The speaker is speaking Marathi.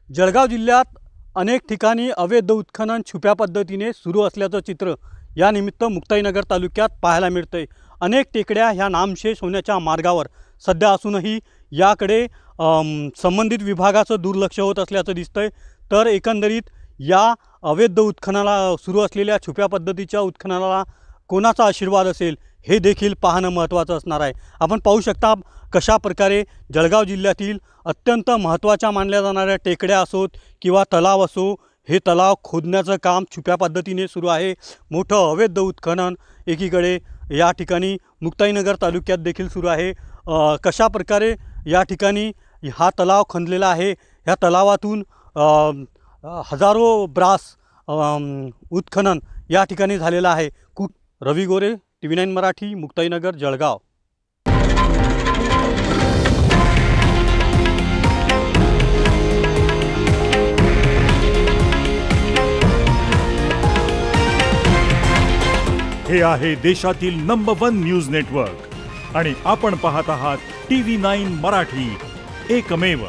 जळगाव जिल्ह्यात अनेक ठिकाणी अवैध उत्खनन छुप्या पद्धतीने सुरू असल्याचं चित्र या निमित्त मुक्ताईनगर तालुक्यात पाहायला मिळतंय। अनेक टेकड्या ह्या नामशेष होण्याच्या मार्गावर सध्या असूनही याकडे संबंधित विभागाचं दुर्लक्ष होत असल्याचं दिसतंय। तर एकंदरीत या अवैध उत्खननाला सुरू असलेल्या छुप्या पद्धतीच्या उत्खननाला कोणाचा आशीर्वाद असेल हे देखील पाहणं महत्त्वाचं असणार आहे। आपण पाहू शकता कशा प्रकारे जळगाव जिल्ह्यातील अत्यंत महत्त्वाच्या मानल्या जाणाऱ्या टेकड्या असोत किंवा तलाव असो, हे तलाव खोदण्याचं काम छुप्या पद्धतीने सुरू आहे। मोठं अवैध उत्खनन एकीकडे या ठिकाणी मुक्ताईनगर तालुक्यात देखील सुरू आहे। कशा प्रकारे या ठिकाणी हा तलाव खणलेला आहे। ह्या तलावातून हजारो ब्रास उत्खनन या ठिकाणी झालेलं आहे। रवी गोरे, TV9 मराठी, मुक्ताईनगर, जळगाव। हे आहे देशातील नंबर 1 न्यूज नेटवर्क आणि आपण पाहत आहात TV9 मराठी, एकमेव।